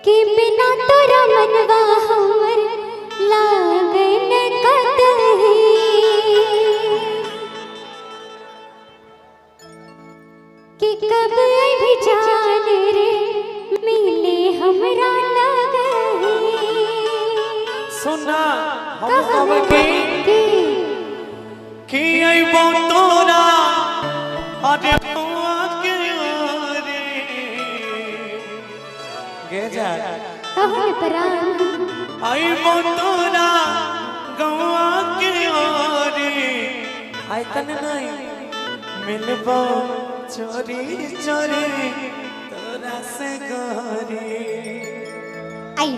कि बिना तोरा मनवा हमर लागन कतही कि कब भी जान रे मिले हमरा लगही। सुना हम कि अइबो तोरा अरे के रे गे जा कहन प्राण अइबो तोरा गौआ के रे आई तन नहीं मिलबो चोरी चोरी तोरा से गोरी आई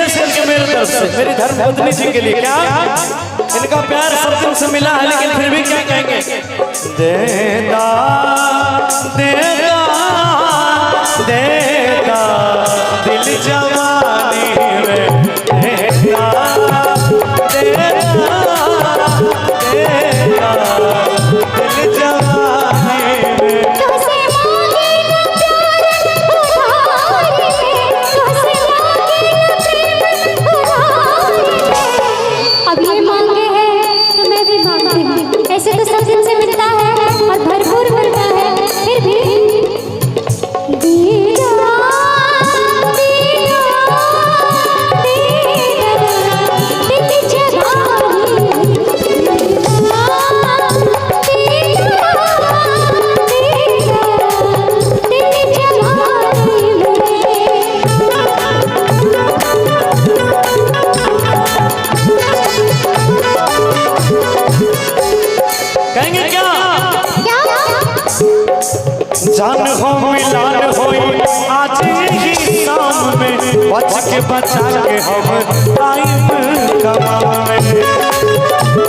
मेरी धर्मपत्नी जी के लिए क्या इनका प्यार सब दिन से मिला है, लेकिन फिर भी क्या कहेंगे देदा देदा देदा दिल जवानी में देदा देदा देदा दिल जवानी में ऐसे तो सब दिन से मिलता है और भरपूर मिलता है, फिर भी कहेंगे क्या जान हो मिलान हो आज ही शाम में बच के बचा के हम टाइम कमा में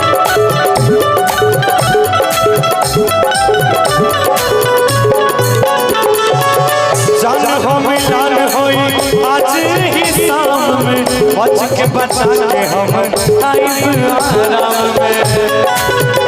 जान हो मिलान हो आज ही शाम में बच के बचा के हम टाइम आराम में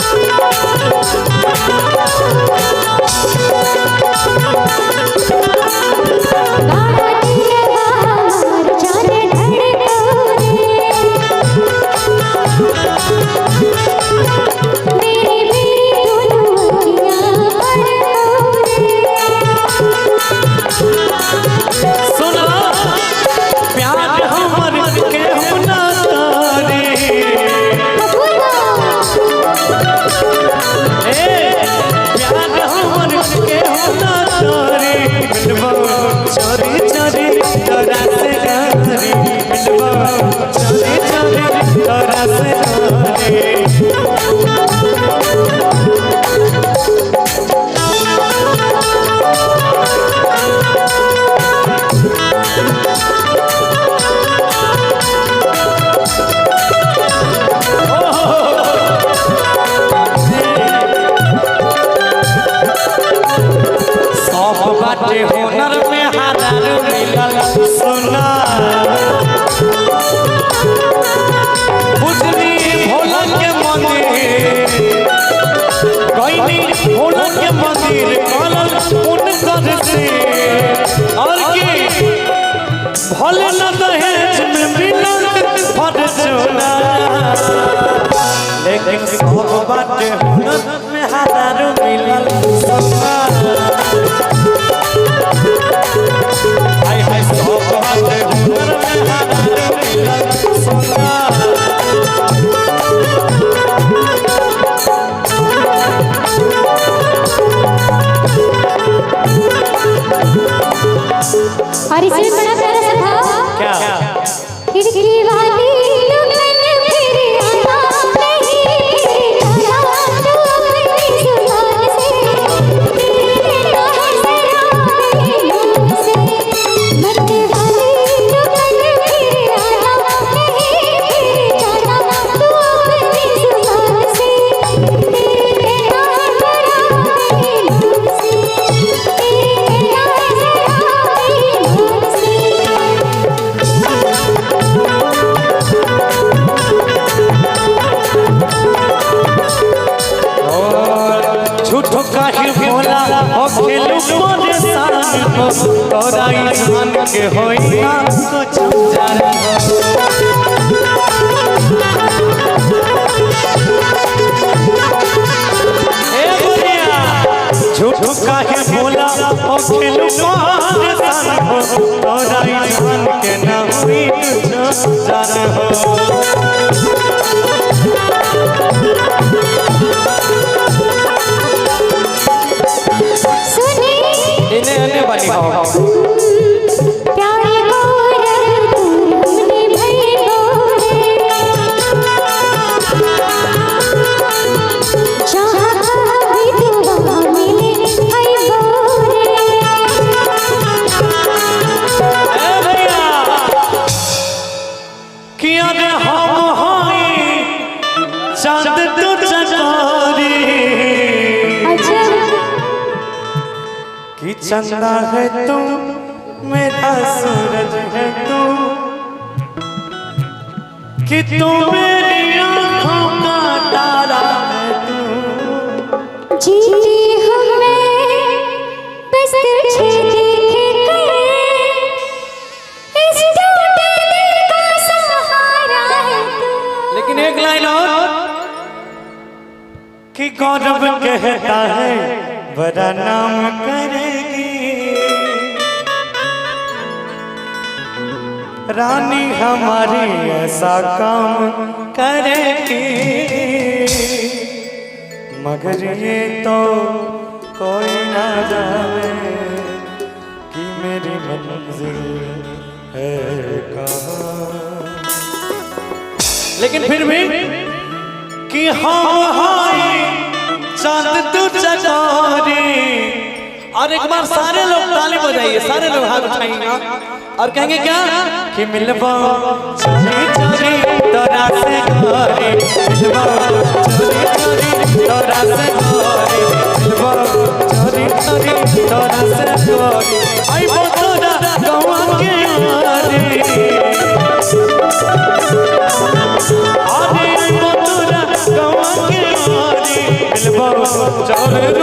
बाटे हुनर में हादर मिलल सुना बुझनी भोला के मंदिर गईनी भोला के मंदिर कलल उनकर से और की भले न दहेज में मिलल फरचूना लेकिन सब बाटे हुनर में हादर मिलल सुना हाय हाय सब बाटे हुनर में हादर मिलल सुना और इसमें बड़ा प्यारा सा था क्या खिड़की वाली दुल्हन फिर आना नहीं आना तो अपनी जुबान से तेरे नाम से राम से मत वाली दुल्हन फिर आना नहीं आना तो अपनी जुबान से तेरे नाम से राम से तेरे नाम से झूठो काहे बोला ओ खेलू परेशान हो तोरा ईमान के होई ना कुछ जाने ए बोलिया झूठो काहे बोला ओ खेलू परेशान हो तोरा ईमान के ना होई कुछ जाने हो इन्हें आने वाली हो प्यारे गोरल तुमने भई गोरे जहाँ भी दुआ मिले आई गोरे ए भैया किया रे हम हाई चांद तू चकोरी कि चंदा है तू मेरा सूरज है तू कि तू मेरी आँखों का तारा है तू जीती हूँ मैं बस तुझे देख कर इस टूटे दिल का सहारा है तू लेकिन एक लाइन और कि गौरव कहता है बड़ा नाम करेगी रानी हमारी ऐसा काम करेगी मगर ये तो कोई ना जाने कि मेरी मंजिल है कहाँ लेकिन फिर भी कि हम हाय चांद तू चकोरी और एक बार सारे लोग ताली बजाइए सारे लोग हाथ उठाएंगे और कहेंगे क्या कि मिलवा चोरी चोरी तोरा से गोरी मिलवा चोरी चोरी तोरा से गोरी मिलवा चोरी चोरी तोरा से गोरी आई वो तोरा गवा के आरे आरे आई वो तोरा गवा के आरे मिलवा चोरी